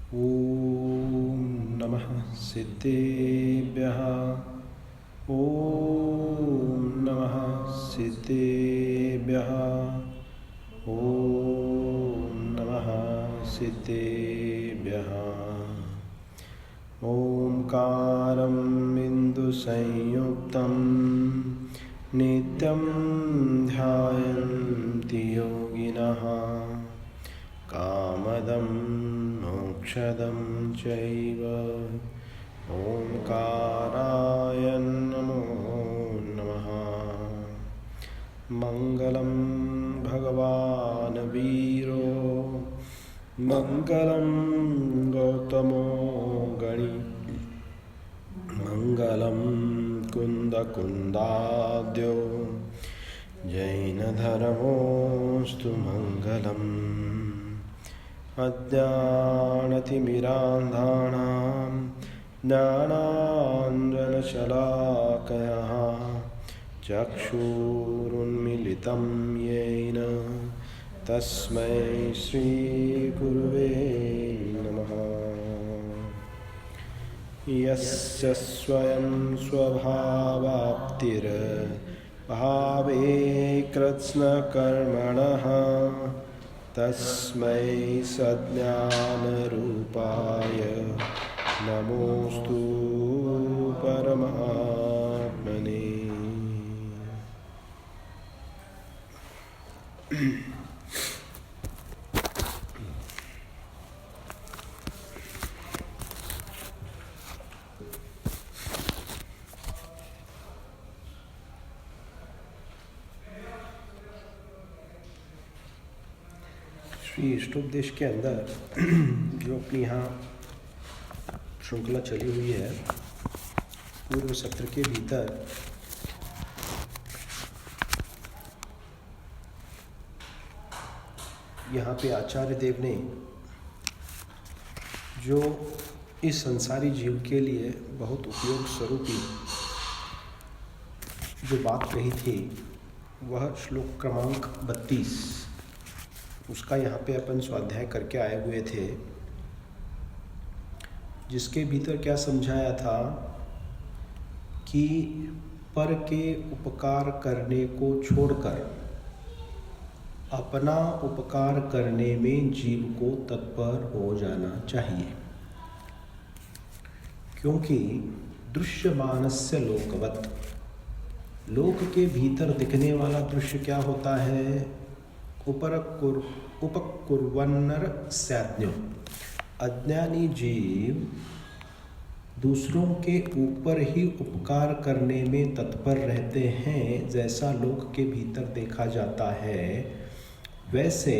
ॐ नमः सिद्धेभ्यः। ॐ नमः सिद्धेभ्यः। ॐ नमः सिद्धेभ्यः। ओंकारं बिन्दुसंयुक्तं नित्यं ध्यायन्ति योगिनः कामदं मोक्षदं चैव। ओंकाराय नमो नमः। मंगलं भगवान् वीरो मंगलं गौतमो गणी मंगलं कुन्दकुन्दाद्यो जैनधर्मोऽस्तु मंगलम्। अज्ञानतिमिरान्धानां ज्ञानाञ्जनशलाकयः चक्षुरुन्मीलितं येन तस्मै श्रीगुरुवे नमः। यस्य स्वयं स्वभावाप्तिर्भावे कृत्स्नकर्मणः तस्मै सज्ञानरूपाय नमोस्तु परमात्मने। श्री इष्टोपदेश के अंदर जो अपनी यहाँ श्रृंखला चली हुई है, पूर्व सत्र के भीतर यहाँ पे आचार्य देव ने जो इस संसारी जीव के लिए बहुत उपयोग स्वरूपी जो बात कही थी, वह श्लोक क्रमांक 32 उसका यहाँ पे अपन स्वाध्याय करके आए हुए थे, जिसके भीतर क्या समझाया था कि पर के उपकार करने को छोड़कर अपना उपकार करने में जीव को तत्पर हो जाना चाहिए, क्योंकि दृश्यमानस्य लोकवत्, लोक के भीतर दिखने वाला दृश्य क्या होता है? उपकुर्वन्नर स्याज्ञो, अज्ञानी जीव दूसरों के ऊपर ही उपकार करने में तत्पर रहते हैं। जैसा लोक के भीतर देखा जाता है, वैसे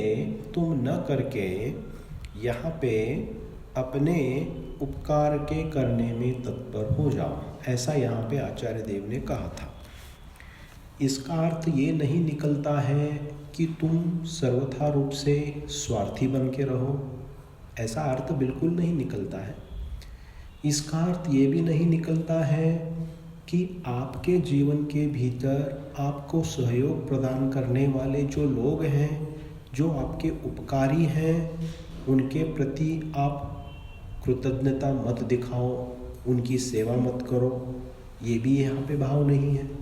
तुम न करके यहाँ पे अपने उपकार के करने में तत्पर हो जाओ, ऐसा यहाँ पे आचार्य देव ने कहा था। इसका अर्थ ये नहीं निकलता है कि तुम सर्वथा रूप से स्वार्थी बन के रहो, ऐसा अर्थ बिल्कुल नहीं निकलता है। इसका अर्थ ये भी नहीं निकलता है कि आपके जीवन के भीतर आपको सहयोग प्रदान करने वाले जो लोग हैं, जो आपके उपकारी हैं, उनके प्रति आप कृतज्ञता मत दिखाओ, उनकी सेवा मत करो, ये भी यहाँ पे भाव नहीं है।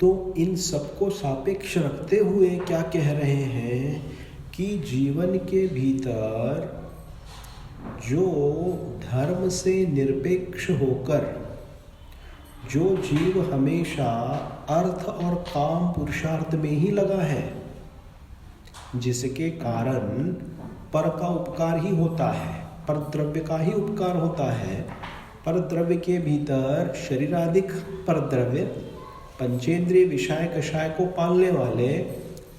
तो इन सबको सापेक्ष रखते हुए क्या कह रहे हैं कि जीवन के भीतर जो धर्म से निरपेक्ष होकर जो जीव हमेशा अर्थ और काम पुरुषार्थ में ही लगा है, जिसके कारण पर का उपकार ही होता है, पर द्रव्य का ही उपकार होता है। पर द्रव्य के भीतर शरीरादिक पर द्रव्य, पंचेंद्रिय विषय कषाय को पालने वाले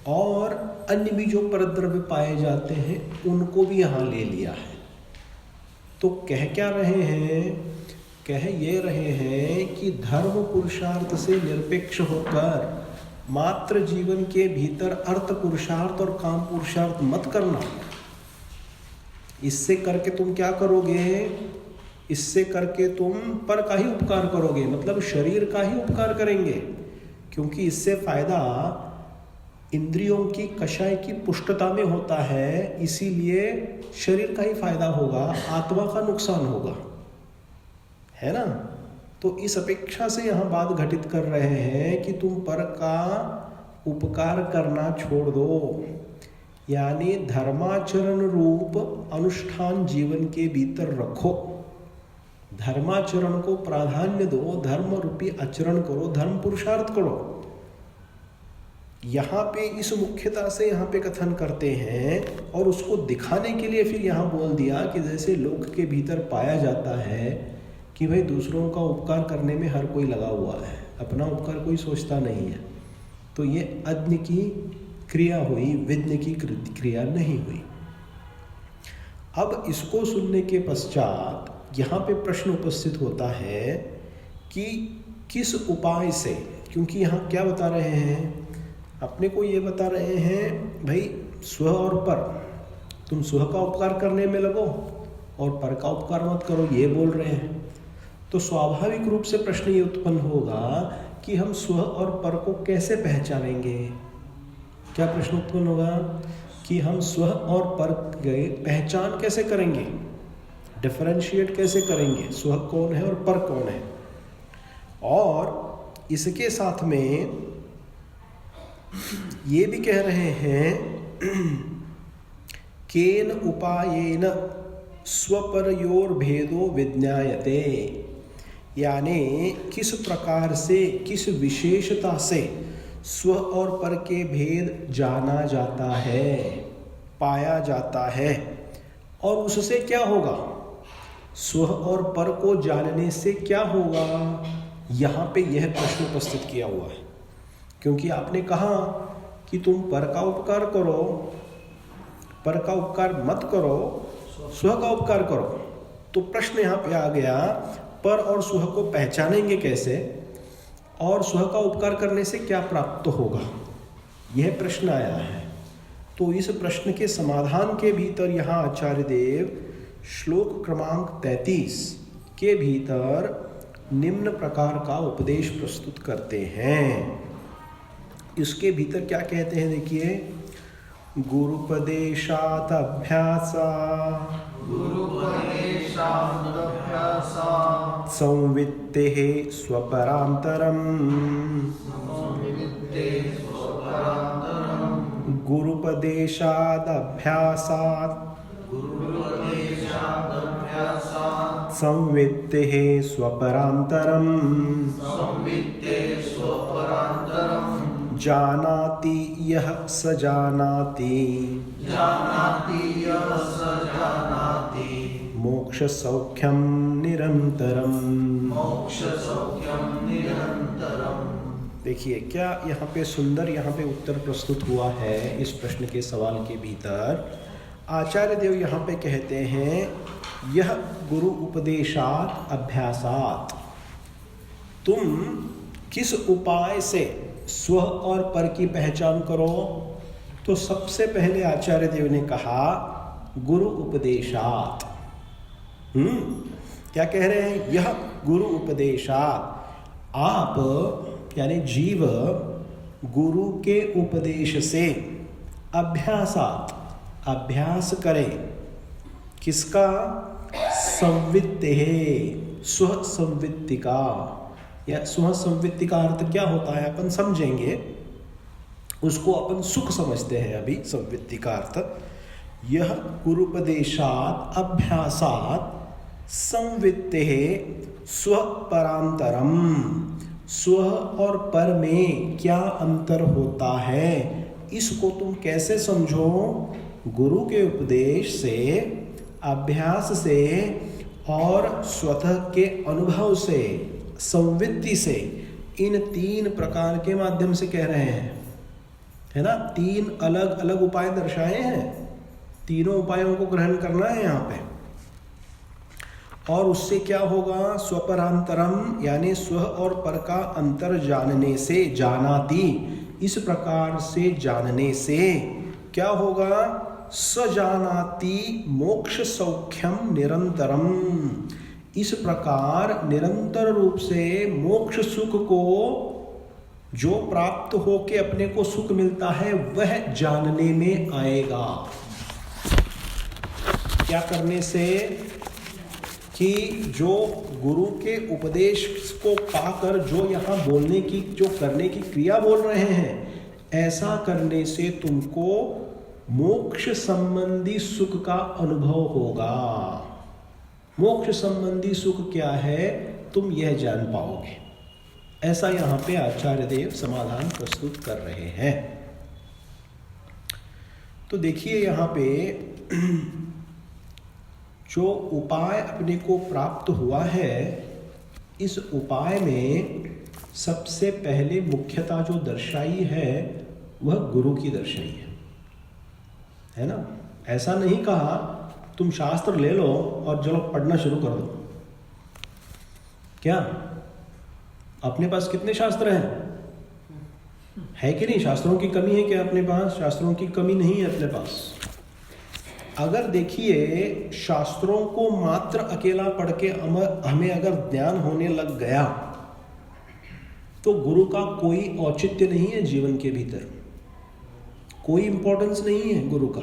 और अन्य भी जो परद्रव्य पाए जाते हैं, उनको भी यहाँ ले लिया है। तो कह क्या रहे हैं? कह ये रहे हैं कि धर्म पुरुषार्थ से निरपेक्ष होकर मात्र जीवन के भीतर अर्थ पुरुषार्थ और काम पुरुषार्थ मत करना। इससे करके तुम क्या करोगे? इससे करके तुम पर का ही उपकार करोगे, मतलब शरीर का ही उपकार करेंगे, क्योंकि इससे फायदा इंद्रियों की कषाय की पुष्टता में होता है, इसीलिए शरीर का ही फायदा होगा, आत्मा का नुकसान होगा, है ना। तो इस अपेक्षा से यहाँ बात घटित कर रहे हैं कि तुम पर का उपकार करना छोड़ दो, यानी धर्माचरण रूप अनुष्ठान जीवन के भीतर रखो, धर्माचरण को प्राधान्य दो, धर्म रूपी आचरण करो, धर्म पुरुषार्थ करो। यहाँ पे इस मुख्यता से यहाँ पे कथन करते हैं, और उसको दिखाने के लिए फिर यहाँ बोल दिया कि जैसे लोक के भीतर पाया जाता है कि भाई दूसरों का उपकार करने में हर कोई लगा हुआ है, अपना उपकार कोई सोचता नहीं है, तो ये अज्ञ की क्रिया हुई, विज्ञ की क्रिया नहीं हुई। अब इसको सुनने के पश्चात यहाँ पे प्रश्न उपस्थित होता है कि किस उपाय से, क्योंकि यहाँ क्या बता रहे हैं, अपने को ये बता रहे हैं भाई स्व और पर, तुम स्व का उपकार करने में लगो और पर का उपकार मत करो, ये बोल रहे हैं। तो स्वाभाविक रूप से प्रश्न ये उत्पन्न होगा कि हम स्व और पर को कैसे पहचानेंगे। क्या प्रश्न उत्पन्न होगा कि हम स्व और पर की पहचान कैसे करेंगे, डिफरेंशिएट कैसे करेंगे, स्व कौन है और पर कौन है। और इसके साथ में ये भी कह रहे हैं केन उपायेन स्वपरयोर भेदो विज्ञायते, यानी किस प्रकार से, किस विशेषता से स्व और पर के भेद जाना जाता है, पाया जाता है, और उससे क्या होगा, स्व और पर को जानने से क्या होगा। यहाँ पे यह प्रश्न उपस्थित किया हुआ है, क्योंकि आपने कहा कि तुम पर का उपकार करो, पर का उपकार मत करो, स्व का उपकार करो। तो प्रश्न यहाँ पे आ गया, पर और स्व को पहचानेंगे कैसे, और स्व का उपकार करने से क्या प्राप्त होगा, यह प्रश्न आया है। तो इस प्रश्न के समाधान के भीतर यहाँ आचार्य देव श्लोक क्रमांक 33 के भीतर निम्न प्रकार का उपदेश प्रस्तुत करते हैं। इसके भीतर क्या कहते हैं, देखिए, गुरुपदेशात् अभ्यासा संवित्तेः स्वपरान्तरम्, गुरुपदेशात् अभ्यासात् संवित्तेः स्वपरान्तरम्, जानाति यः स जानाति, मोक्ष सौख्यम निरंतरम। देखिए क्या यहाँ पे सुंदर यहाँ पे उत्तर प्रस्तुत हुआ है इस प्रश्न के सवाल के भीतर। आचार्य देव यहाँ पे कहते हैं यह गुरु उपदेशात् अभ्यासात्, तुम किस उपाय से स्व और पर की पहचान करो। तो सबसे पहले आचार्य देव ने कहा गुरु उपदेशात्। क्या कह रहे हैं, यह गुरु उपदेशात्, आप यानी जीव गुरु के उपदेश से अभ्यासात्, अभ्यास करे, किसका, संवित्ते, स्व संवित्ति का, या स्व संवित्ति का अर्थ क्या होता है अपन समझेंगे, उसको अपन सुख समझते हैं अभी। संवित्ति का अर्थ यह गुरुपदेशात् अभ्यासात् संवित्ते स्वपरांतरम, स्व और पर में क्या अंतर होता है, इसको तुम कैसे समझो। गुरु के उपदेश से, अभ्यास से और स्वतः के अनुभव से, संवित्ति से, इन तीन प्रकार के माध्यम से कह रहे हैं, है ना। तीन अलग अलग उपाय दर्शाए हैं, तीनों उपायों को ग्रहण करना है यहाँ पे। और उससे क्या होगा, स्वपरांतरम यानी स्व और पर का अंतर जानने से, जानाति इस प्रकार से जानने से क्या होगा, स जानाति मोक्ष सौख्यम निरंतरम, इस प्रकार निरंतर रूप से मोक्ष सुख को जो प्राप्त होके अपने को सुख मिलता है वह जानने में आएगा। क्या करने से? कि जो गुरु के उपदेश को पाकर जो यहाँ बोलने की, जो करने की क्रिया बोल रहे हैं, ऐसा करने से तुमको मोक्ष संबंधी सुख का अनुभव होगा। मोक्ष संबंधी सुख क्या है, तुम यह जान पाओगे। ऐसा यहाँ पे आचार्य देव समाधान प्रस्तुत कर रहे हैं। तो देखिए यहाँ पे जो उपाय अपने को प्राप्त हुआ है, इस उपाय में सबसे पहले मुख्यता जो दर्शाई है वह गुरु की दर्शाई है ना। ऐसा नहीं कहा तुम शास्त्र ले लो और चलो पढ़ना शुरू कर दो। क्या अपने पास कितने शास्त्र हैं? है कि नहीं? शास्त्रों की कमी है क्या अपने पास? शास्त्रों की कमी नहीं है अपने पास। अगर देखिए शास्त्रों को मात्र अकेला पढ़ के हमें अगर ज्ञान होने लग गया तो गुरु का कोई औचित्य नहीं है जीवन के भीतर, कोई इंपॉर्टेंस नहीं है गुरु का।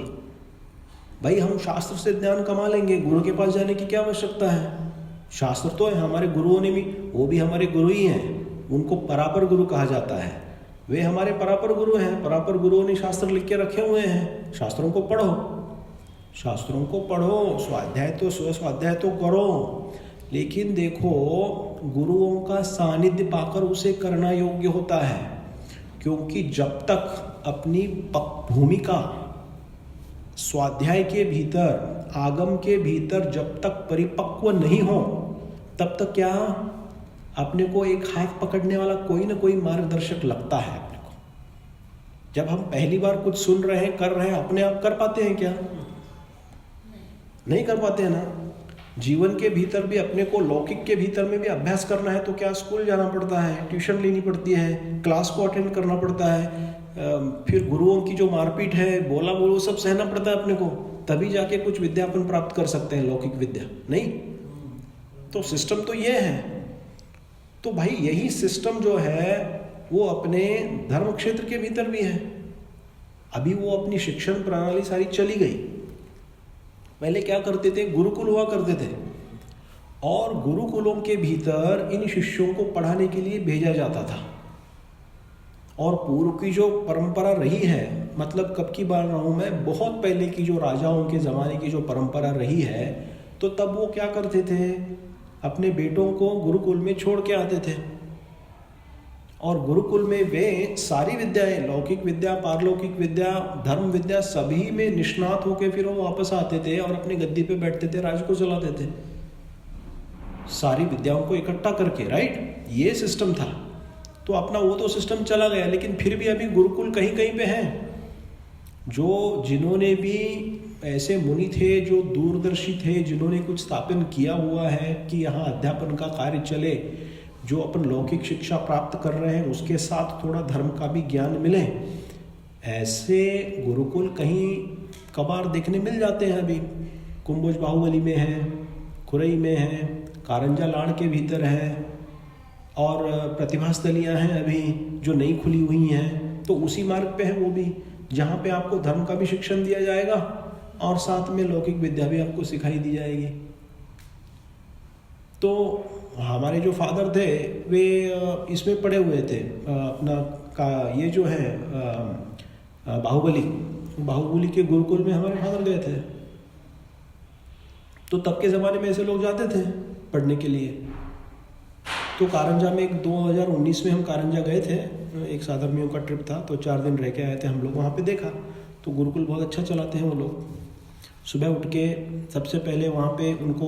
भाई हम शास्त्र से ज्ञान कमा लेंगे, गुरु के पास जाने की क्या आवश्यकता है? शास्त्र तो है, हमारे गुरुओं ने भी, वो भी हमारे गुरु ही हैं, उनको परापर गुरु कहा जाता है। वे हमारे परापर गुरु हैं, परापर गुरुओं ने शास्त्र लिख के रखे हुए हैं। शास्त्रों को पढ़ो, शास्त्रों को पढ़ो, स्वाध्याय तो स्वाध्याय तो करो, लेकिन देखो गुरुओं का सानिध्य पाकर उसे करना योग्य होता है। क्योंकि जब तक अपनी भूमिका स्वाध्याय के भीतर, आगम के भीतर जब तक परिपक्व नहीं हो, तब तक क्या अपने को एक हाथ पकड़ने वाला कोई ना कोई मार्गदर्शक लगता है अपने को। जब हम पहली बार कुछ सुन रहे हैं, कर रहे हैं, अपने आप कर पाते हैं क्या? नहीं कर पाते हैं ना। जीवन के भीतर भी अपने को, लौकिक के भीतर में भी अभ्यास करना है तो क्या स्कूल जाना पड़ता है, ट्यूशन लेनी पड़ती है, क्लास को अटेंड करना पड़ता है, फिर गुरुओं की जो मारपीट है, बोला बोलो, सब सहना पड़ता है अपने को, तभी जाके कुछ विद्या अपन प्राप्त कर सकते हैं, लौकिक विद्या नहीं। तो सिस्टम तो ये है। तो भाई यही सिस्टम जो है वो अपने धर्म क्षेत्र के भीतर भी है। अभी वो अपनी शिक्षण प्रणाली सारी चली गई। पहले क्या करते थे, गुरुकुल हुआ करते थे, और गुरुकुलों के भीतर इन शिष्यों को पढ़ाने के लिए भेजा जाता था। और पूर्व की जो परंपरा रही है, मतलब कब की बात रहा हूँ मैं, बहुत पहले की जो राजाओं के ज़माने की जो परंपरा रही है, तो तब वो क्या करते थे, अपने बेटों को गुरुकुल में छोड़ के आते थे। और गुरुकुल में वे सारी विद्याएं, लौकिक विद्या, पारलौकिक विद्या, धर्म विद्या, सभी में निष्णात होकर फिर वो वापस आते थे और अपनी गद्दी पे बैठते थे, राज्य को चलाते थे, सारी विद्याओं को इकट्ठा करके। राइट, ये सिस्टम था। तो अपना वो तो सिस्टम चला गया, लेकिन फिर भी अभी गुरुकुल कहीं कहीं पे हैं। जो जिन्होंने भी ऐसे मुनि थे, जो दूरदर्शी थे, जिन्होंने कुछ स्थापन किया हुआ है कि यहाँ अध्यापन का कार्य चले, जो अपन लौकिक शिक्षा प्राप्त कर रहे हैं उसके साथ थोड़ा धर्म का भी ज्ञान मिले, ऐसे गुरुकुल कहीं कबार देखने मिल जाते हैं। अभी कुंभोज बाहुबली में है, खुरई में है, कारंजा लाड़ के भीतर है, और प्रतिभास्थलियाँ हैं अभी जो नई खुली हुई हैं। तो उसी मार्ग पे है वो भी, जहाँ पे आपको धर्म का भी शिक्षण दिया जाएगा और साथ में लौकिक विद्या भी आपको सिखाई दी जाएगी। तो हमारे जो फादर थे वे इसमें पढ़े हुए थे, अपना का ये जो है बाहुबली के गुरुकुल में हमारे फादर गए थे। तो तब के ज़माने में ऐसे लोग जाते थे पढ़ने के लिए। तो कारंजा में 2019 में हम कारंजा गए थे, एक साधर्मियों का ट्रिप था, तो 4 दिन रह के आए थे हम लोग। वहाँ पे देखा तो गुरुकुल बहुत अच्छा चलाते हैं वो लोग। सुबह उठ के सबसे पहले वहाँ पे उनको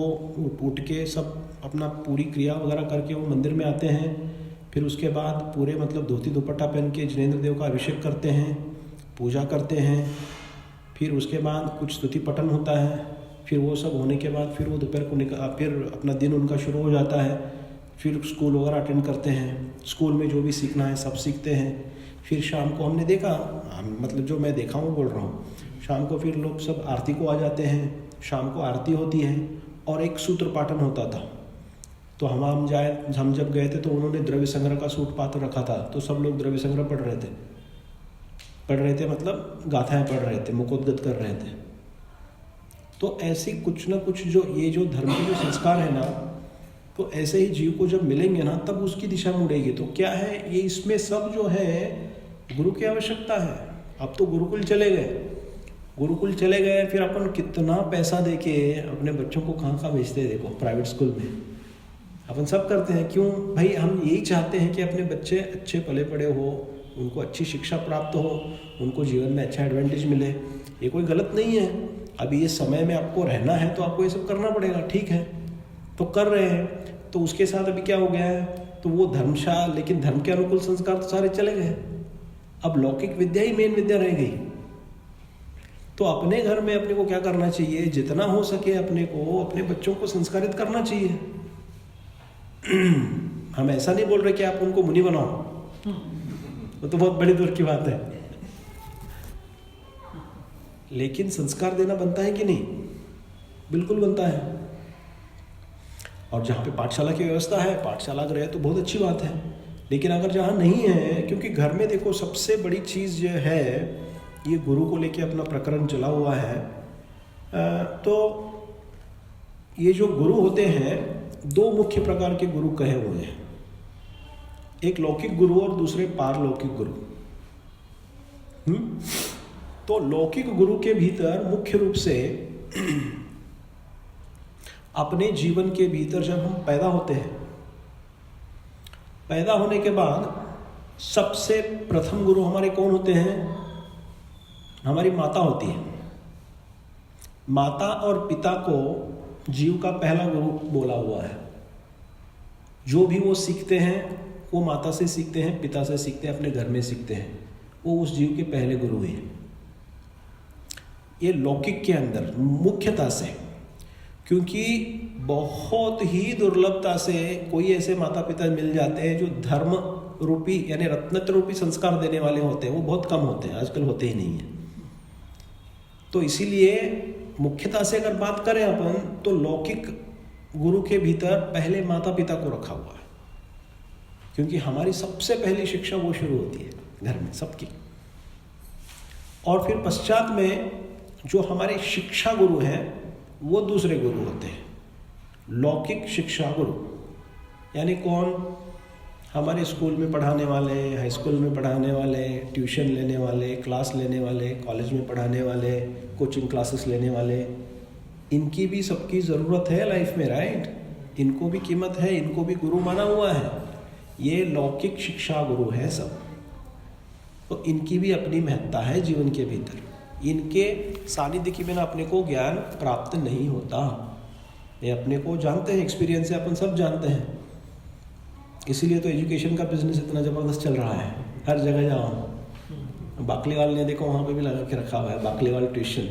उठ के सब अपना पूरी क्रिया वगैरह करके वो मंदिर में आते हैं। फिर उसके बाद पूरे मतलब धोती दुपट्टा पहन के जिनेंद्र देव का अभिषेक करते हैं, पूजा करते हैं। फिर उसके बाद कुछ स्तुति पठन होता है। फिर वो सब होने के बाद फिर वो दोपहर को फिर अपना दिन उनका शुरू हो जाता है। फिर स्कूल वगैरह अटेंड करते हैं, स्कूल में जो भी सीखना है सब सीखते हैं। फिर शाम को हमने देखा, मतलब जो मैं देखा हूँ बोल रहा हूँ, शाम को फिर लोग सब आरती को आ जाते हैं। शाम को आरती होती है और एक सूत्र पाठन होता था। तो हम जब गए थे तो उन्होंने द्रव्य संग्रह का सूट पात्र रखा था, तो सब लोग द्रव्य संग्रह पढ़ रहे थे मतलब गाथाएं पढ़ रहे थे, मुखोद्गत कर रहे थे। तो ऐसी कुछ ना कुछ जो ये जो धर्म के जो संस्कार है ना, तो ऐसे ही जीव को जब मिलेंगे ना तब उसकी दिशा मुड़ेगी। तो क्या है ये, इसमें सब जो है गुरु की आवश्यकता है। अब तो गुरुकुल चले गए, फिर अपन कितना पैसा देके अपने बच्चों को कहाँ भेजते हैं। देखो प्राइवेट स्कूल में अपन सब करते हैं, क्यों भाई? हम यही चाहते हैं कि अपने बच्चे अच्छे पले पड़े हो, उनको अच्छी शिक्षा प्राप्त हो, उनको जीवन में अच्छा एडवांटेज मिले। ये कोई गलत नहीं है। अभी ये समय में आपको रहना है तो आपको ये सब करना पड़ेगा, ठीक है, तो कर रहे हैं। तो उसके साथ अभी क्या हो गया है, तो वो धर्मशाला, लेकिन धर्म के अनुकूल संस्कार तो सारे चले गए। अब लौकिक विद्या ही मेन विद्या रह गई। तो अपने घर में अपने को क्या करना चाहिए, जितना हो सके अपने को अपने बच्चों को संस्कारित करना चाहिए। हम ऐसा नहीं बोल रहे कि आप उनको मुनि बनाओ, वो तो बहुत बड़ी दूर की बात है, लेकिन संस्कार देना बनता है कि नहीं? बिल्कुल बनता है। और जहाँ पे पाठशाला की व्यवस्था है, पाठशाला अगर है तो बहुत अच्छी बात है। लेकिन अगर जहाँ नहीं है, क्योंकि घर में देखो सबसे बड़ी चीज़ जो है, ये गुरु को लेके अपना प्रकरण चला हुआ है। तो ये जो गुरु होते हैं, दो मुख्य प्रकार के गुरु कहे हुए हैं, एक लौकिक गुरु और दूसरे पारलौकिक गुरु। तो लौकिक गुरु के भीतर मुख्य रूप से अपने जीवन के भीतर जब हम पैदा होते हैं, पैदा होने के बाद सबसे प्रथम गुरु हमारे कौन होते हैं? हमारी माता होती है। माता और पिता को जीव का पहला गुरु बोला हुआ है। जो भी वो सीखते हैं वो माता से सीखते हैं, पिता से सीखते हैं, अपने घर में सीखते हैं, वो उस जीव के पहले गुरु हैं। ये लौकिक के अंदर मुख्यता से, क्योंकि बहुत ही दुर्लभता से कोई ऐसे माता पिता मिल जाते हैं जो धर्म रूपी यानी रत्नत्र रूपी संस्कार देने वाले होते हैं, वो बहुत कम होते हैं, आजकल होते ही नहीं है। तो इसीलिए मुख्यता से अगर बात करें अपन, तो लौकिक गुरु के भीतर पहले माता पिता को रखा हुआ है, क्योंकि हमारी सबसे पहली शिक्षा वो शुरू होती है घर में सबकी। और फिर पश्चात में जो हमारे शिक्षा गुरु हैं वो दूसरे गुरु होते हैं, लौकिक शिक्षा गुरु। यानी कौन? हमारे स्कूल में पढ़ाने वाले, हाई स्कूल में पढ़ाने वाले, ट्यूशन लेने वाले, क्लास लेने वाले, कॉलेज में पढ़ाने वाले, कोचिंग क्लासेस लेने वाले, इनकी भी सबकी ज़रूरत है लाइफ में, राइट? इनको भी कीमत है, इनको भी गुरु माना हुआ है। ये लौकिक शिक्षा गुरु है सब। तो इनकी भी अपनी महत्ता है जीवन के भीतर। इनके सानिध्य के बिना अपने को ज्ञान प्राप्त नहीं होता। ये अपने को जानते हैं, एक्सपीरियंस से अपन सब जानते हैं। इसीलिए तो एजुकेशन का बिजनेस इतना ज़बरदस्त चल रहा है। हर जगह जाओ, बाकलीवाल ने देखो वहाँ पे भी लगा के रखा हुआ है, बाकलीवाल ट्यूशन,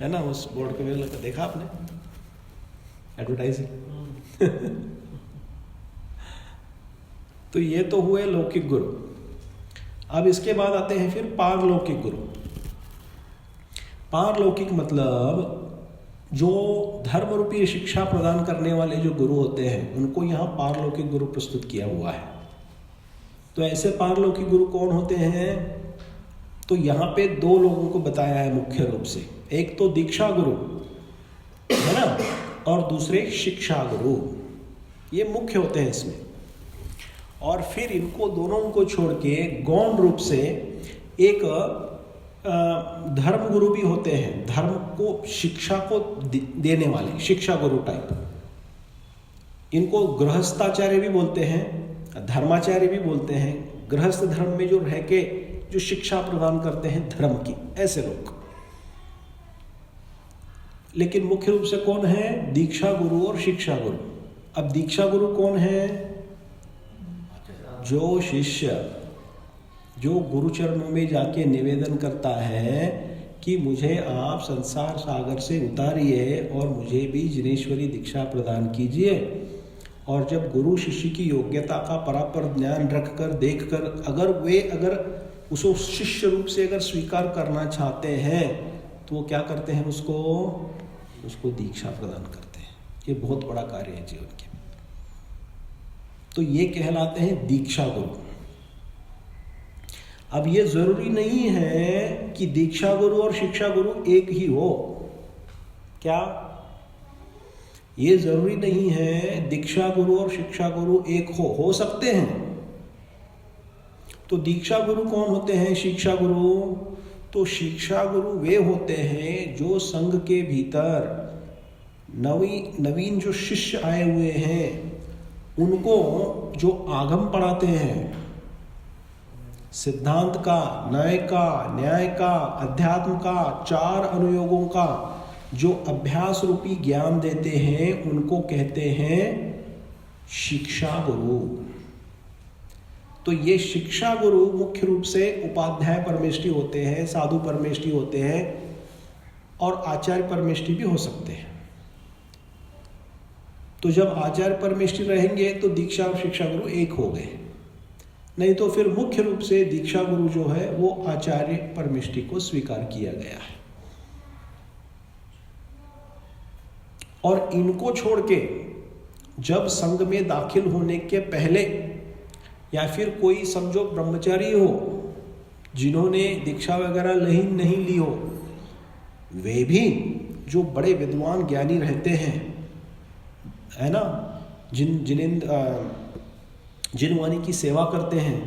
है ना, उस बोर्ड पे भी लगा, देखा आपने एडवर्टाइजिंग। तो ये तो हुए लौकिक गुरु। अब इसके बाद आते हैं फिर पारलौकिक गुरु। पारलौकिक मतलब जो धर्म रूपी शिक्षा प्रदान करने वाले जो गुरु होते हैं, उनको यहाँ पारलौकिक गुरु प्रस्तुत किया हुआ है। तो ऐसे पारलौकिक गुरु कौन होते हैं? तो यहाँ पे दो लोगों को बताया है मुख्य रूप से। एक तो दीक्षा गुरु है ना, और दूसरे शिक्षा गुरु, ये मुख्य होते हैं इसमें। और फिर इनको दोनों को छोड़ के गौण रूप से एक धर्म गुरु भी होते हैं, धर्म को शिक्षा को देने वाले शिक्षा गुरु टाइप। इनको गृहस्थाचार्य भी बोलते हैं, धर्माचार्य भी बोलते हैं। गृहस्थ धर्म में जो रह के जो शिक्षा प्रदान करते हैं धर्म की, ऐसे लोग। लेकिन मुख्य रूप से कौन है? दीक्षा गुरु और शिक्षा गुरु। अब दीक्षा गुरु कौन है? जो शिष्य जो गुरु चरणों में जाके निवेदन करता है कि मुझे आप संसार सागर से उतारिए और मुझे भी जिनेश्वरी दीक्षा प्रदान कीजिए। और जब गुरु शिष्य की योग्यता का परापर ज्ञान रखकर देखकर अगर उसको शिष्य रूप से अगर स्वीकार करना चाहते हैं तो वो क्या करते हैं? उसको दीक्षा प्रदान करते हैं। ये बहुत बड़ा कार्य है जीवन के। तो ये कहलाते हैं दीक्षा गुरु। अब ये जरूरी नहीं है कि दीक्षा गुरु और शिक्षा गुरु एक ही हो। क्या ये जरूरी नहीं है दीक्षा गुरु और शिक्षा गुरु एक हो सकते हैं। तो दीक्षा गुरु कौन होते हैं? शिक्षा गुरु। तो शिक्षा गुरु वे होते हैं जो संघ के भीतर नवीन जो शिष्य आए हुए हैं उनको जो आगम पढ़ाते हैं, सिद्धांत का, नय का, न्याय का, अध्यात्म का, 4 अनुयोगों का जो अभ्यास रूपी ज्ञान देते हैं उनको कहते हैं शिक्षा गुरु। तो ये शिक्षा गुरु मुख्य रूप से उपाध्याय परमेष्ठी होते हैं, साधु परमेष्ठी होते हैं और आचार्य परमेष्ठी भी हो सकते हैं। तो जब आचार्य परमेष्ठी रहेंगे तो दीक्षा और शिक्षा गुरु एक हो गए, नहीं तो फिर मुख्य रूप से दीक्षा गुरु जो है वो आचार्य परमेष्ठी को स्वीकार किया गया है। और इनको छोड़ के जब संघ में दाखिल होने के पहले या फिर कोई समझो ब्रह्मचारी हो जिन्होंने दीक्षा वगैरह नहीं ली हो, वे भी जो बड़े विद्वान ज्ञानी रहते हैं, है ना, जिन वाणी की सेवा करते हैं,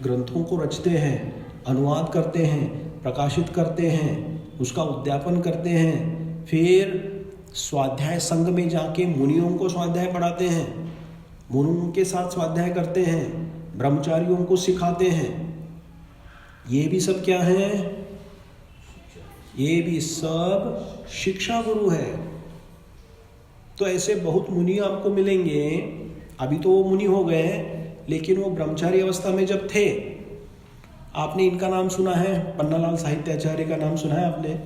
ग्रंथों को रचते हैं, अनुवाद करते हैं, प्रकाशित करते हैं, उसका उद्यापन करते हैं, फिर स्वाध्याय संघ में जाके मुनियों को स्वाध्याय पढ़ाते हैं, मुनियों के साथ स्वाध्याय करते हैं, ब्रह्मचारियों को सिखाते हैं। ये भी सब क्या है? ये भी सब शिक्षा गुरु है। तो ऐसे बहुत मुनि आपको मिलेंगे। अभी तो वो मुनि हो गए हैं, लेकिन वो ब्रह्मचारी अवस्था में जब थे, आपने इनका नाम सुना है, पन्नालाल साहित्याचार्य का नाम सुना है आपने?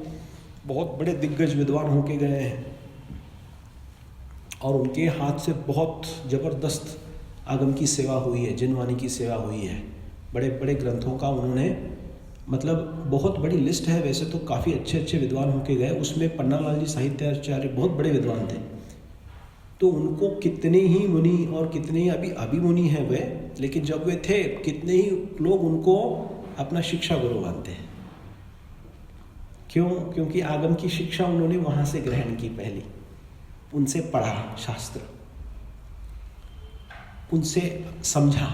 बहुत बड़े दिग्गज विद्वान होके गए हैं और उनके हाथ से बहुत जबरदस्त आगम की सेवा हुई है, जिनवाणी की सेवा हुई है। बड़े बड़े ग्रंथों का उन्होंने, मतलब बहुत बड़ी लिस्ट है। वैसे तो काफ़ी अच्छे अच्छे विद्वान होके गए, उसमें पन्नालाल जी साहित्याचार्य बहुत बड़े विद्वान थे। तो उनको कितने ही मुनि और कितने ही अभी मुनि हैं वे, लेकिन जब वे थे कितने ही लोग उनको अपना शिक्षा गुरु मानते हैं। क्यों? क्योंकि आगम की शिक्षा उन्होंने वहाँ से ग्रहण की, पहली उनसे पढ़ा शास्त्र, उनसे समझा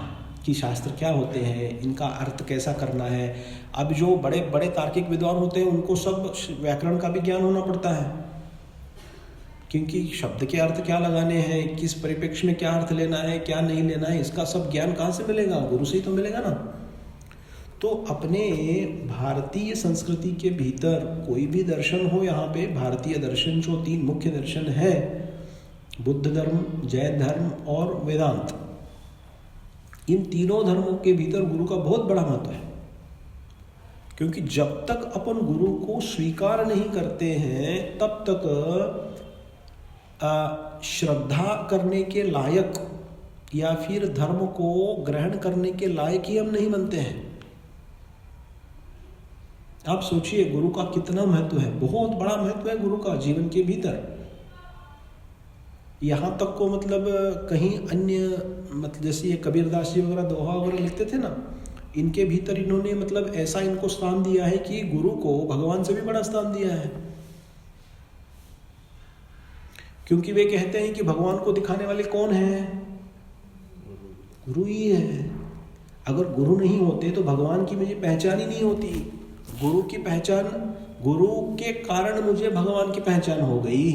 कि शास्त्र क्या होते हैं, इनका अर्थ कैसा करना है। अब जो बड़े बड़े तार्किक विद्वान होते हैं उनको सब व्याकरण का भी ज्ञान होना पड़ता है, क्योंकि शब्द के अर्थ क्या लगाने हैं, किस परिप्रेक्ष्य में क्या अर्थ लेना है, क्या नहीं लेना है, इसका सब ज्ञान कहाँ से मिलेगा? गुरु से ही तो मिलेगा ना। तो अपने भारतीय संस्कृति के भीतर कोई भी दर्शन हो, यहाँ पे भारतीय दर्शन जो 3 मुख्य दर्शन है, बुद्ध धर्म, जैन धर्म और वेदांत, इन तीनों धर्मों के भीतर गुरु का बहुत बड़ा महत्व है। क्योंकि जब तक अपन गुरु को स्वीकार नहीं करते हैं तब तक श्रद्धा करने के लायक या फिर धर्म को ग्रहण करने के लायक ही हम नहीं बनते हैं। आप सोचिए गुरु का कितना महत्व है, बहुत बड़ा महत्व है गुरु का जीवन के भीतर। यहाँ तक को मतलब कहीं अन्य, मतलब जैसे ये कबीरदास जी वगैरह दोहा वगैरह लिखते थे ना, इनके भीतर इन्होंने मतलब ऐसा इनको स्थान दिया है कि गुरु को भगवान से भी बड़ा स्थान दिया है। क्योंकि वे कहते हैं कि भगवान को दिखाने वाले कौन है? गुरु ही है। अगर गुरु नहीं होते तो भगवान की मुझे पहचान ही नहीं होती। गुरु की पहचान, गुरु के कारण मुझे भगवान की पहचान हो गई।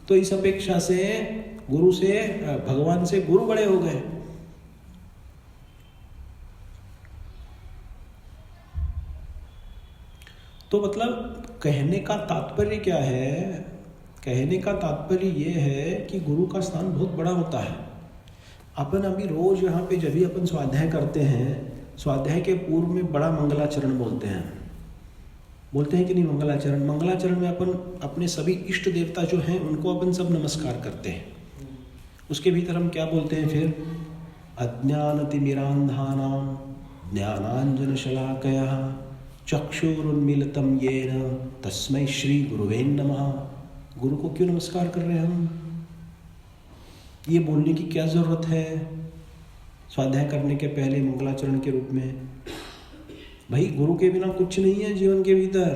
तो इस अपेक्षा से गुरु से, भगवान से गुरु बड़े हो गए। तो मतलब कहने का तात्पर्य क्या है? कहने का तात्पर्य ये है कि गुरु का स्थान बहुत बड़ा होता है। अपन अभी रोज यहाँ पे जब भी अपन स्वाध्याय करते हैं, स्वाध्याय के पूर्व में बड़ा मंगलाचरण बोलते हैं कि नहीं? मंगलाचरण में अपन अपने सभी इष्ट देवता जो हैं उनको अपन सब नमस्कार करते हैं। उसके भीतर हम क्या बोलते हैं फिर? अज्ञानतिमिरान्धानां ज्ञानाञ्जनशलाकया चक्षुरुन्मीलितं येन तस्मै श्री गुरुवे नमः। गुरु को क्यों नमस्कार कर रहे हैं हम? ये बोलने की क्या जरूरत है? स्वाध्याय करने के पहले मंगलाचरण के रूप में। भाई गुरु के बिना कुछ नहीं है जीवन के भीतर,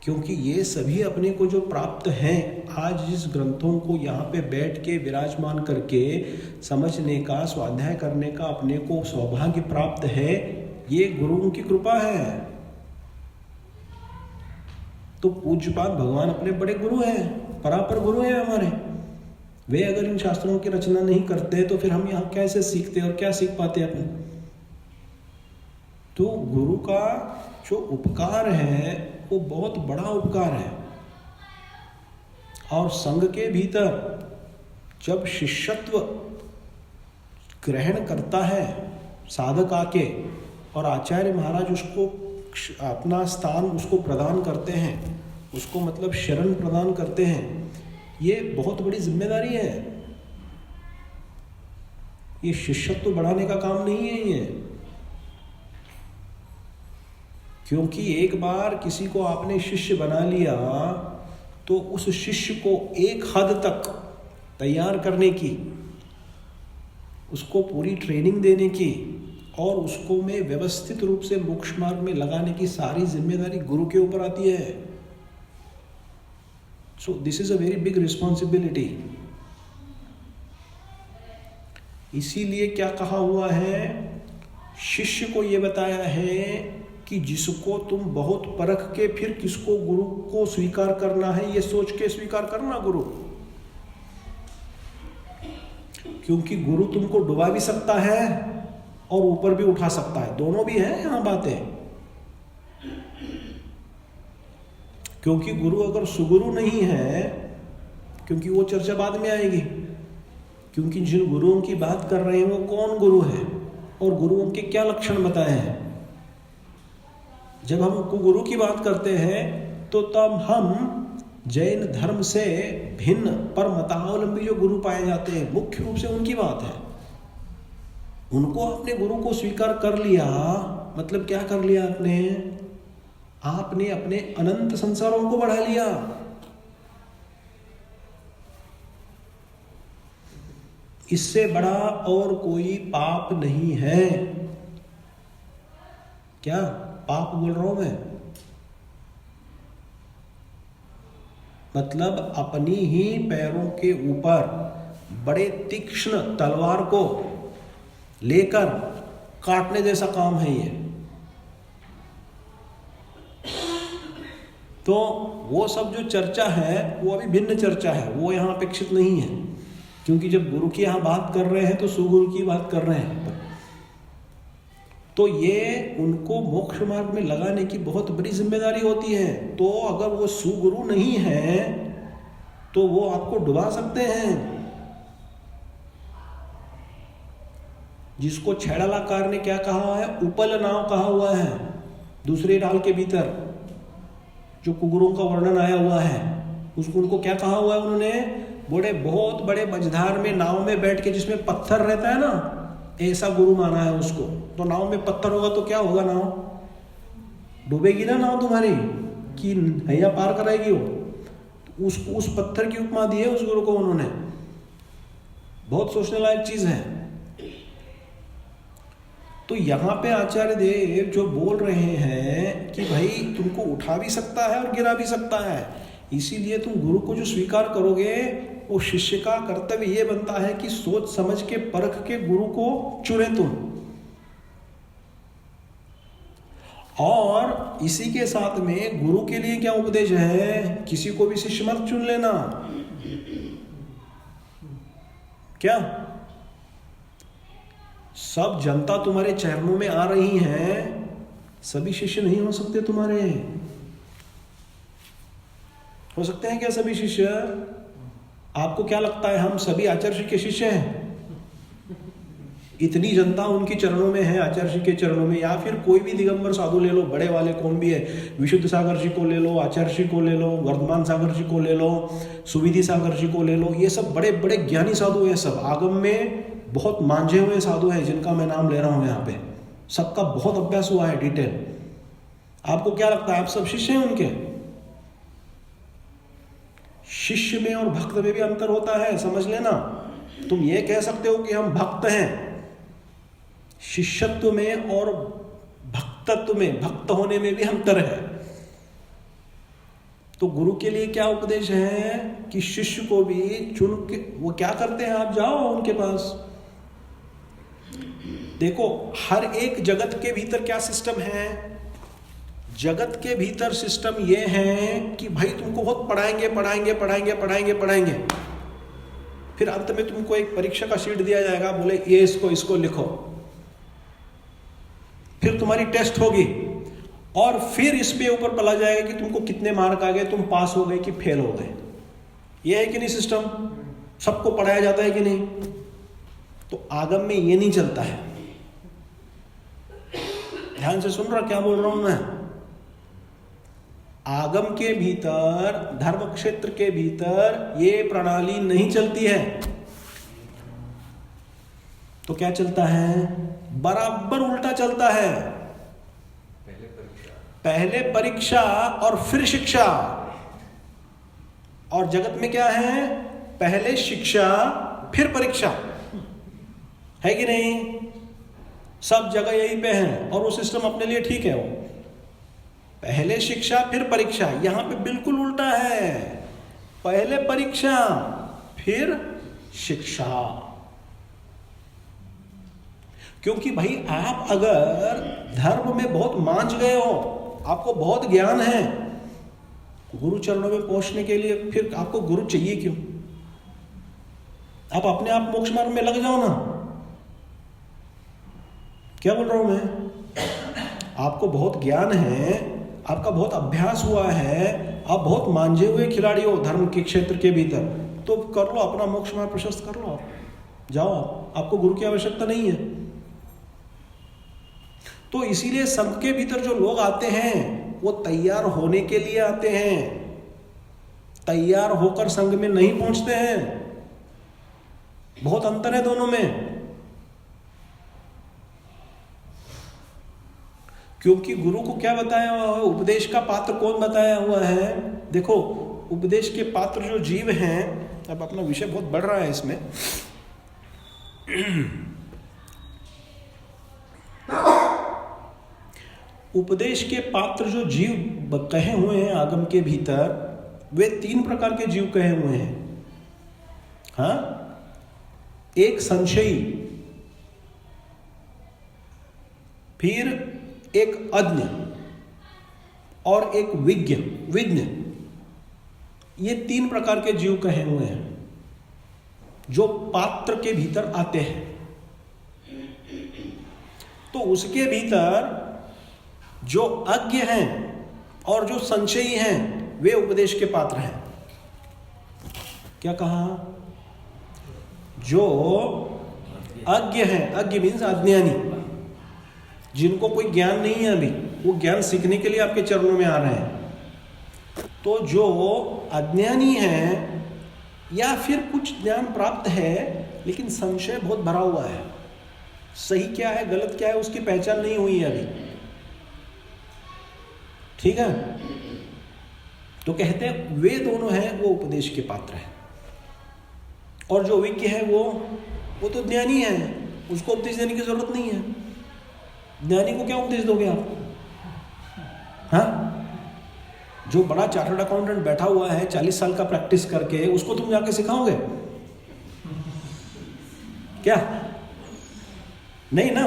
क्योंकि ये सभी अपने को जो प्राप्त हैं, आज जिस ग्रंथों को यहाँ पे बैठ के विराजमान करके समझने का, स्वाध्याय करने का अपने को सौभाग्य प्राप्त है, ये गुरुओं की कृपा है। तो पूज्यपाद भगवान अपने बड़े गुरु हैं, परापर गुरु हैं हमारे। वे अगर इन शास्त्रों की रचना नहीं करते तो फिर हम यहाँ कैसे सीखते और क्या सीख पाते अपन। तो गुरु का जो उपकार है वो बहुत बड़ा उपकार है। और संघ के भीतर जब शिष्यत्व ग्रहण करता है साधक आके, और आचार्य महाराज उसको अपना स्थान उसको प्रदान करते हैं, उसको मतलब शरण प्रदान करते हैं, ये बहुत बड़ी जिम्मेदारी है। ये शिष्यत्व बढ़ाने का काम नहीं है ये, क्योंकि एक बार किसी को आपने शिष्य बना लिया तो उस शिष्य को एक हद तक तैयार करने की, उसको पूरी ट्रेनिंग देने की और उसको में व्यवस्थित रूप से मोक्ष मार्ग में लगाने की सारी जिम्मेदारी गुरु के ऊपर आती है। So this is a very big responsibility. इसीलिए क्या कहा हुआ है, शिष्य को यह बताया है कि जिसको तुम बहुत परख के फिर किसको गुरु को स्वीकार करना है, ये सोच के स्वीकार करना गुरु। क्योंकि गुरु तुमको डुबा भी सकता है और ऊपर भी उठा सकता है, दोनों भी है यहां बातें। क्योंकि गुरु अगर सुगुरु नहीं है, क्योंकि वो चर्चा बाद में आएगी, क्योंकि जिन गुरुओं की बात कर रहे हैं वो कौन गुरु है और गुरुओं के क्या लक्षण बताए हैं। जब हम गुरु की बात करते हैं तो तब हम जैन धर्म से भिन्न पर मतावलंबी जो गुरु पाए जाते हैं, मुख्य रूप से उनकी बात है। उनको अपने गुरु को स्वीकार कर लिया, मतलब क्या कर लिया आपने अपने अनंत संसारों को बढ़ा लिया। इससे बड़ा और कोई पाप नहीं है। क्या पाप बोल रहा हूं मैं? मतलब अपनी ही पैरों के ऊपर बड़े तीक्ष्ण तलवार को लेकर काटने जैसा काम है ये। तो वो सब जो चर्चा है वो अभी भिन्न चर्चा है, वो यहाँ अपेक्षित नहीं है। क्योंकि जब गुरु की यहाँ बात कर रहे हैं तो सुगुरु की बात कर रहे हैं, तो ये उनको मोक्ष मार्ग में लगाने की बहुत बड़ी जिम्मेदारी होती है। तो अगर वो सुगुरु नहीं है तो वो आपको डुबा सकते हैं। जिसको छैड़ालाकार ने क्या कहा है, उपल नाव कहा हुआ है दूसरे डाल के भीतर, जो कुगुरों का वर्णन आया हुआ है उसको उनको क्या कहा हुआ है उन्होंने, बहुत बड़े मझधार में नाव में बैठ के जिसमें पत्थर रहता है ना, ऐसा गुरु माना है उसको। तो नाव में पत्थर होगा तो क्या होगा, नाव डूबेगी ना नाव तुम्हारी, कि नैया पार कराएगी वो। उस पत्थर की उपमा दी है उस गुरु को उन्होंने। बहुत सोचने लायक चीज है। तो यहाँ पे आचार्य देव जो बोल रहे हैं कि भाई तुमको उठा भी सकता है और गिरा भी सकता है, इसीलिए तुम गुरु को जो स्वीकार करोगे वो शिष्य का कर्तव्य ये बनता है कि सोच समझ के परख के गुरु को चुने तुम। और इसी के साथ में गुरु के लिए क्या उपदेश है, किसी को भी शिष्य मत चुन लेना। क्या सब जनता तुम्हारे चरणों में आ रही है, सभी शिष्य नहीं हो सकते तुम्हारे। हो सकते हैं क्या सभी शिष्य? आपको क्या लगता है हम सभी आचार्य जी के शिष्य हैं? इतनी जनता उनके चरणों में है, आचार्य जी के चरणों में। या फिर कोई भी दिगंबर साधु ले लो, बड़े वाले कौन भी है, विशुद्ध सागर जी को ले लो, आचार्य जी को ले लो, वर्धमान सागर जी को ले लो, सुविधि सागर जी को ले लो, ये सब बड़े बड़े ज्ञानी साधु हैं। सब आगम में बहुत मांझे हुए साधु हैं जिनका मैं नाम ले रहा हूं यहाँ पे। सबका बहुत अभ्यास हुआ है डिटेल। आपको क्या लगता है आप सब शिष्य हैं उनके? शिष्य में और भक्त में भी अंतर होता है, समझ लेना। तुम ये कह सकते हो कि हम भक्त हैं। शिष्यत्व में और भक्तत्व में, भक्त होने में भी अंतर है। तो गुरु के लिए क्या उपदेश है कि शिष्य को भी चुन के, वो क्या करते हैं, आप जाओ उनके पास। देखो हर एक जगत के भीतर क्या सिस्टम है, जगत के भीतर सिस्टम ये है कि भाई तुमको बहुत पढ़ाएंगे पढ़ाएंगे पढ़ाएंगे पढ़ाएंगे पढ़ाएंगे, फिर अंत में तुमको एक परीक्षा का शीट दिया जाएगा, बोले ये इसको लिखो, फिर तुम्हारी टेस्ट होगी और फिर इस पे ऊपर पला जाएगा कि तुमको कितने मार्क आ गए, तुम पास हो गए कि फेल हो गए। ये है कि नहीं सिस्टम, सबको पढ़ाया जाता है कि नहीं? तो आगम में ये नहीं चलता है। ध्यान से सुन रहा क्या बोल रहा हूं मैं? आगम के भीतर, धर्म क्षेत्र के भीतर ये प्रणाली नहीं चलती है। तो क्या चलता है? बराबर उल्टा चलता है। पहले परीक्षा और फिर शिक्षा। और जगत में क्या है? पहले शिक्षा फिर परीक्षा, है कि नहीं? सब जगह यही पे है और वो सिस्टम अपने लिए ठीक है। वो पहले शिक्षा फिर परीक्षा, यहां पे बिल्कुल उल्टा है। पहले परीक्षा फिर शिक्षा। क्योंकि भाई आप अगर धर्म में बहुत मांझ गए हो, आपको बहुत ज्ञान है, गुरु चरणों में पहुंचने के लिए फिर आपको गुरु चाहिए क्यों? आप अपने आप मोक्ष मार्ग में लग जाओ ना। क्या बोल रहा हूं मैं? आपको बहुत ज्ञान है, आपका बहुत अभ्यास हुआ है, आप बहुत मांझे हुए खिलाड़ी हो धर्म के क्षेत्र के भीतर, तो कर लो अपना मोक्ष मार्ग प्रशस्त कर लो, आप जाओ, आपको गुरु की आवश्यकता नहीं है। तो इसीलिए संघ के भीतर जो लोग आते हैं वो तैयार होने के लिए आते हैं, तैयार होकर संघ में नहीं पहुंचते हैं। बहुत अंतर है दोनों में। क्योंकि गुरु को क्या बताया हुआ है, उपदेश का पात्र कौन बताया हुआ है? देखो उपदेश के पात्र जो जीव हैं, अब अपना विषय बहुत बढ़ रहा है इसमें। उपदेश के पात्र जो जीव कहे हुए हैं आगम के भीतर, वे 3 प्रकार के जीव कहे हुए हैं। हाँ, एक संशयी, फिर एक अज्ञ और एक विज्ञ। ये 3 प्रकार के जीव कहे हुए हैं जो पात्र के भीतर आते हैं। तो उसके भीतर जो अज्ञ हैं और जो संशयी हैं वे उपदेश के पात्र हैं। क्या कहा? जो अज्ञ हैं, अज्ञ मीन्स अज्ञानी, जिनको कोई ज्ञान नहीं है अभी, वो ज्ञान सीखने के लिए आपके चरणों में आ रहे हैं। तो जो अज्ञानी हैं या फिर कुछ ज्ञान प्राप्त है लेकिन संशय बहुत भरा हुआ है, सही क्या है गलत क्या है उसकी पहचान नहीं हुई है अभी, ठीक है? तो कहते हैं वे दोनों हैं वो उपदेश के पात्र हैं। और जो विज्ञ है वो तो ज्ञानी है, उसको उपदेश देने की जरूरत नहीं है। ज्ञानी को क्या उपदेश दोगे आप? हाँ, जो बड़ा चार्टर्ड अकाउंटेंट बैठा हुआ है 40 साल का प्रैक्टिस करके, उसको तुम जाके सिखाओगे क्या? नहीं ना।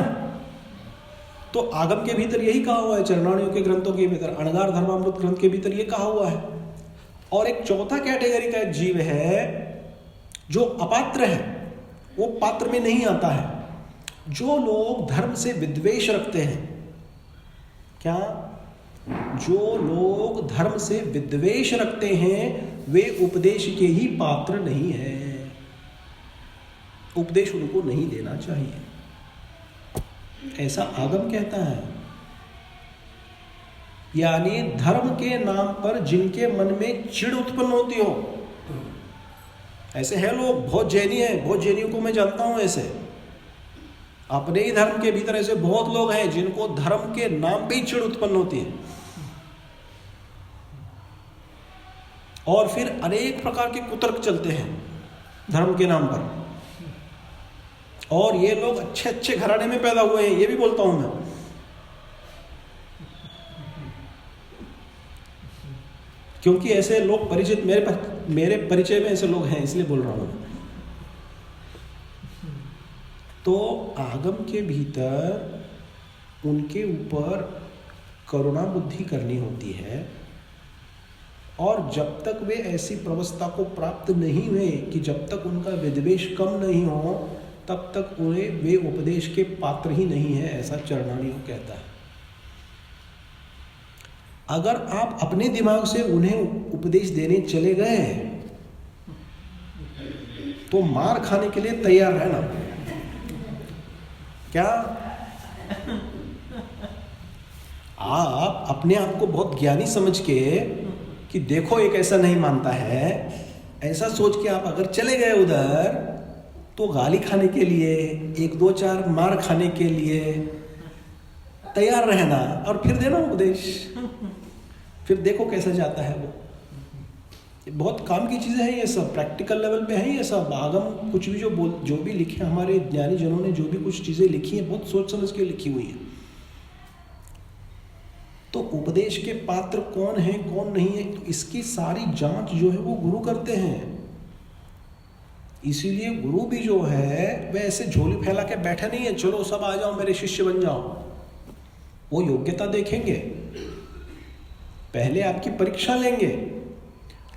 तो आगम के भीतर यही कहा हुआ है, चरणाणियों के ग्रंथों के भीतर, अणगार धर्मामृत ग्रंथ के भीतर ये कहा हुआ है। और एक चौथा कैटेगरी का एक जीव है जो अपात्र है, वो पात्र में नहीं आता है। जो लोग धर्म से विद्वेष रखते हैं, क्या? जो लोग धर्म से विद्वेष रखते हैं वे उपदेश के ही पात्र नहीं है, उपदेश उनको नहीं देना चाहिए, ऐसा आगम कहता है। यानी धर्म के नाम पर जिनके मन में चिढ़ उत्पन्न होती हो, ऐसे हैं लोग, बहुत जैनी है, बहुत जैनियों को मैं जानता हूं ऐसे, अपने ही धर्म के भीतर ऐसे बहुत लोग हैं जिनको धर्म के नाम पे ही चिढ़ उत्पन्न होती है। और फिर अनेक प्रकार के कुतर्क चलते हैं धर्म के नाम पर। और ये लोग अच्छे अच्छे घराने में पैदा हुए हैं, ये भी बोलता हूं मैं। क्योंकि ऐसे लोग परिचित, मेरे परिचय में ऐसे लोग हैं, इसलिए बोल रहा हूं। तो आगम के भीतर उनके ऊपर करुणा बुद्धि करनी होती है, और जब तक वे ऐसी प्रवस्था को प्राप्त नहीं हुए कि जब तक उनका विद्वेष कम नहीं हो, तब तक उन्हें वे उपदेश के पात्र ही नहीं है, ऐसा चरणानी कहता है। अगर आप अपने दिमाग से उन्हें उपदेश देने चले गए तो मार खाने के लिए तैयार रहना। क्या आप अपने आप को बहुत ज्ञानी समझ के कि देखो एक ऐसा नहीं मानता है, ऐसा सोच के आप अगर चले गए उधर, तो गाली खाने के लिए, एक दो चार मार खाने के लिए तैयार रहना और फिर देना उपदेश। फिर देखो कैसा जाता है वो। बहुत काम की चीज़ें हैं ये सब, प्रैक्टिकल लेवल पे है ये सब। आगम कुछ भी जो भी लिखे हमारे ज्ञानी जनों ने, जो भी कुछ चीज़ें लिखी हैं, बहुत सोच समझ के लिखी हुई हैं। तो उपदेश के पात्र कौन है कौन नहीं है, तो इसकी सारी जांच जो है वो गुरु करते हैं। इसीलिए गुरु भी जो है वह ऐसे झोली फैला के बैठा नहीं है, चलो सब आ जाओ मेरे शिष्य बन जाओ। वो योग्यता देखेंगे, पहले आपकी परीक्षा लेंगे,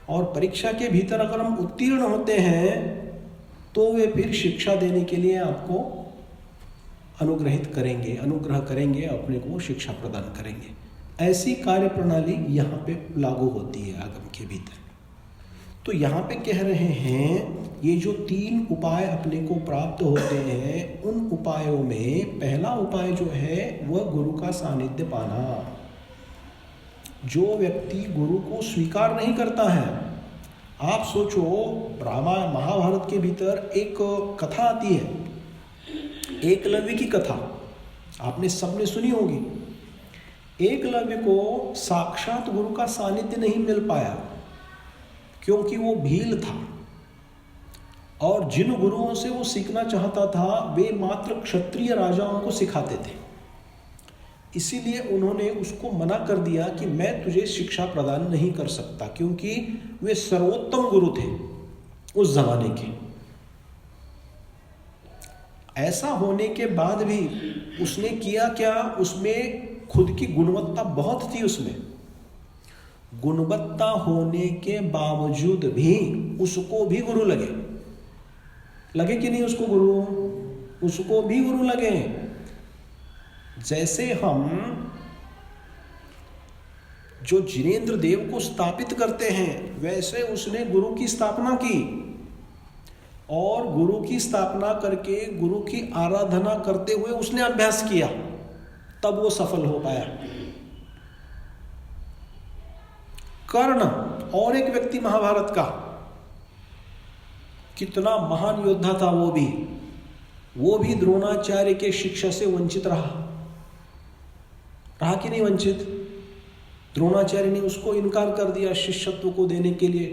और परीक्षा के भीतर अगर हम उत्तीर्ण होते हैं तो वे फिर शिक्षा देने के लिए आपको अनुग्रहित करेंगे, अनुग्रह करेंगे, अपने को शिक्षा प्रदान करेंगे। ऐसी कार्य प्रणाली यहाँ पे लागू होती है आगम के भीतर। तो यहाँ पे कह रहे हैं ये जो 3 उपाय अपने को प्राप्त होते हैं, उन उपायों में पहला उपाय जो है वह गुरु का सानिध्य पाना। जो व्यक्ति गुरु को स्वीकार नहीं करता है, आप सोचो रामायण महाभारत के भीतर एक कथा आती है, एकलव्य की कथा, आपने सबने सुनी होगी। एकलव्य को साक्षात गुरु का सानिध्य नहीं मिल पाया, क्योंकि वो भील था, और जिन गुरुओं से वो सीखना चाहता था वे मात्र क्षत्रिय राजाओं को सिखाते थे। इसीलिए उन्होंने उसको मना कर दिया कि मैं तुझे शिक्षा प्रदान नहीं कर सकता, क्योंकि वे सर्वोत्तम गुरु थे उस जमाने के। ऐसा होने के बाद भी उसने किया क्या, उसमें खुद की गुणवत्ता बहुत थी। उसमें गुणवत्ता होने के बावजूद भी उसको भी गुरु लगे कि नहीं, उसको भी गुरु लगे। जैसे हम जो जिनेंद्र देव को स्थापित करते हैं, वैसे उसने गुरु की स्थापना की, और गुरु की स्थापना करके गुरु की आराधना करते हुए उसने अभ्यास किया, तब वो सफल हो पाया। कर्ण और एक व्यक्ति महाभारत का, कितना महान योद्धा था वो भी द्रोणाचार्य के शिक्षा से वंचित रहा कि नहीं वंचित। द्रोणाचार्य ने उसको इनकार कर दिया शिष्यत्व को देने के लिए।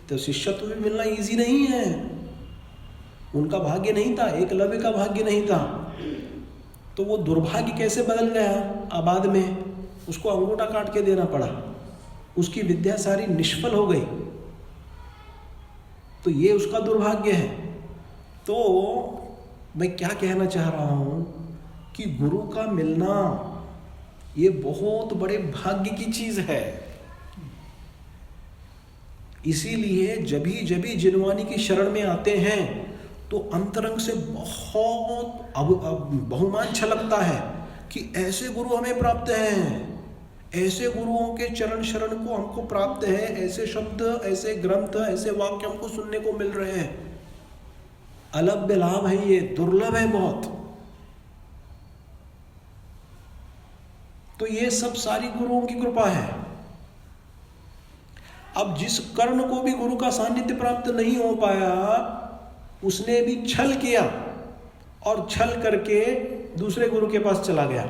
तो शिष्यत्व भी मिलना इजी नहीं है, उनका भाग्य नहीं था, एकलव्य का भाग्य नहीं था। तो वो दुर्भाग्य कैसे बदल गया, बाद में उसको अंगूठा काट के देना पड़ा, उसकी विद्या सारी निष्फल हो गई। तो ये उसका दुर्भाग्य है। तो मैं क्या कहना चाह रहा हूं कि गुरु का मिलना ये बहुत बड़े भाग्य की चीज है। इसीलिए जभी जिनवानी की शरण में आते हैं तो अंतरंग से बहुत बहुमान छलकता है कि ऐसे गुरु हमें प्राप्त हैं, ऐसे गुरुओं के चरण शरण को हमको प्राप्त है, ऐसे शब्द, ऐसे ग्रंथ, ऐसे वाक्य हमको सुनने को मिल रहे हैं। अलभ्य लाभ है, ये दुर्लभ है बहुत। तो ये सब सारी गुरुओं की कृपा है। अब जिस कर्ण को भी गुरु का सानिध्य प्राप्त नहीं हो पाया, उसने भी छल किया और छल करके दूसरे गुरु के पास चला गया।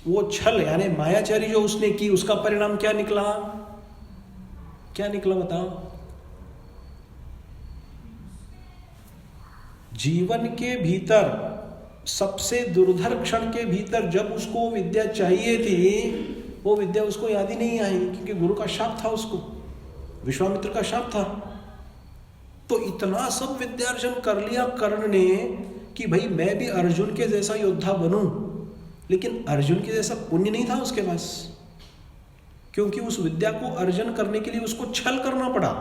वो छल यानी मायाचारी जो उसने की, उसका परिणाम क्या निकला बताओ। जीवन के भीतर सबसे दुर्धर क्षण के भीतर जब उसको विद्या चाहिए थी, वो विद्या उसको याद ही नहीं आई, क्योंकि गुरु का शाप था, उसको विश्वामित्र का शाप था। तो इतना सब विद्यार्जन कर लिया कर्ण ने कि भाई मैं भी अर्जुन के जैसा योद्धा बनूं, लेकिन अर्जुन के जैसा पुण्य नहीं था उसके पास, क्योंकि उस विद्या को अर्जन करने के लिए उसको छल करना पड़ा।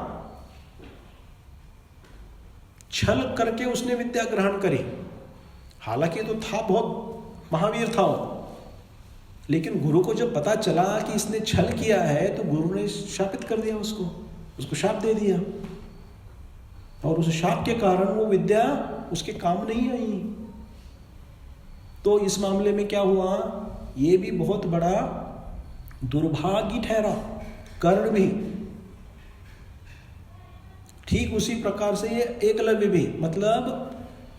छल करके उसने विद्या ग्रहण करी। हालांकि तो था, बहुत महावीर था वो, लेकिन गुरु को जब पता चला कि इसने छल किया है तो गुरु ने शापित कर दिया उसको शाप दे दिया, और उस शाप के कारण वो विद्या उसके काम नहीं आई। तो इस मामले में क्या हुआ, ये भी बहुत बड़ा दुर्भाग्य ठहरा कर्ण भी। ठीक उसी प्रकार से ये एकलव्य भी, मतलब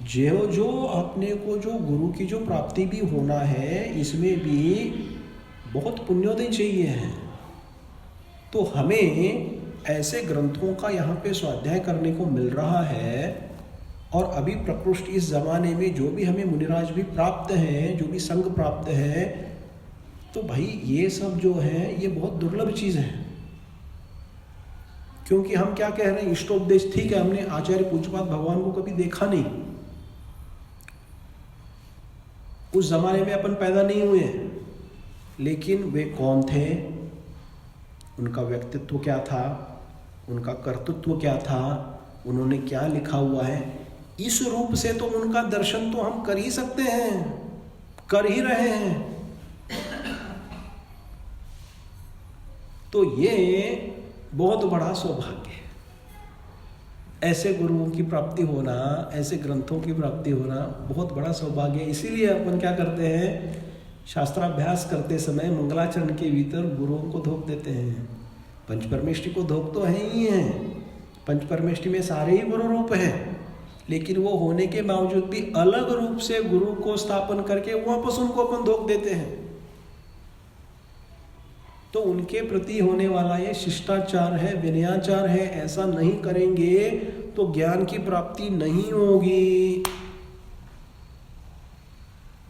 जो अपने को जो गुरु की जो प्राप्ति भी होना है, इसमें भी बहुत पुण्योदय चाहिए है। तो हमें ऐसे ग्रंथों का यहाँ पे स्वाध्याय करने को मिल रहा है, और अभी प्रकृष्ट इस जमाने में जो भी हमें मुनिराज भी प्राप्त हैं, जो भी संग प्राप्त है, तो भाई ये सब जो है ये बहुत दुर्लभ चीज़ है। क्योंकि हम क्या कह रहे हैं, इष्टोपदेश ठीक है, हमने आचार्य पूज्यपाद भगवान को कभी देखा नहीं, उस जमाने में अपन पैदा नहीं हुए, लेकिन वे कौन थे, उनका व्यक्तित्व क्या था, उनका कर्तृत्व क्या था, उन्होंने क्या लिखा हुआ है, इस रूप से तो उनका दर्शन तो हम कर ही सकते हैं, कर ही रहे हैं। तो ये बहुत बड़ा सौभाग्य है, ऐसे गुरुओं की प्राप्ति होना, ऐसे ग्रंथों की प्राप्ति होना बहुत बड़ा सौभाग्य है। इसीलिए अपन क्या करते हैं, शास्त्राभ्यास करते समय मंगलाचरण के भीतर गुरुओं को धोख देते हैं। पंचपरमेष्टि को धोख तो है ही है, पंचपरमेष्टि में सारे ही गुरु रूप हैं, लेकिन वो होने के बावजूद भी अलग रूप से गुरु को स्थापन करके वापस उनको अपन धोख देते हैं। तो उनके प्रति होने वाला ये शिष्टाचार है, विनयाचार है, ऐसा नहीं करेंगे तो ज्ञान की प्राप्ति नहीं होगी,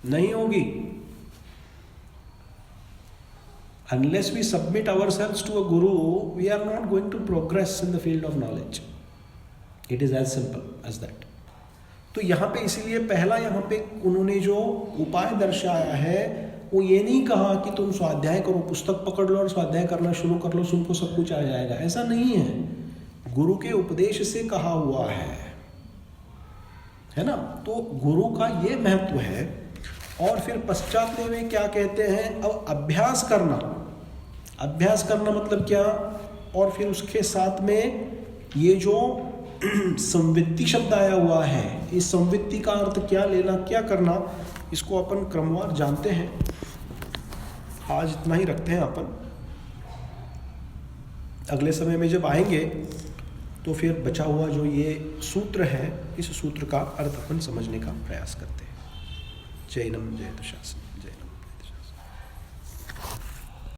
नहीं होगी। Unless we submit ourselves to a guru, we are not going to progress in the field of knowledge. It is as simple as that. तो यहाँ पे इसीलिए पहला यहाँ पे उन्होंने जो उपाय दर्शाया है, वो ये नहीं कहा कि तुम स्वाध्याय करो, पुस्तक पकड़ लो और स्वाध्याय करना शुरू कर लो, तुमको सब कुछ आ जाएगा, ऐसा नहीं है। गुरु के उपदेश से कहा हुआ है ना। तो गुरु का ये महत्व है। और फिर पश्चात में क्या कहते हैं, अब अभ्यास करना। अभ्यास करना मतलब क्या, और फिर उसके साथ में ये जो संवित्ति शब्द आया हुआ है, इस संवित्ति का अर्थ क्या लेना, क्या करना, इसको अपन क्रमवार जानते हैं। आज इतना ही रखते हैं अपन, अगले समय में जब आएंगे तो फिर बचा हुआ जो ये सूत्र है, इस सूत्र का अर्थ अपन समझने का प्रयास करते हैं। जय नम जय शासन।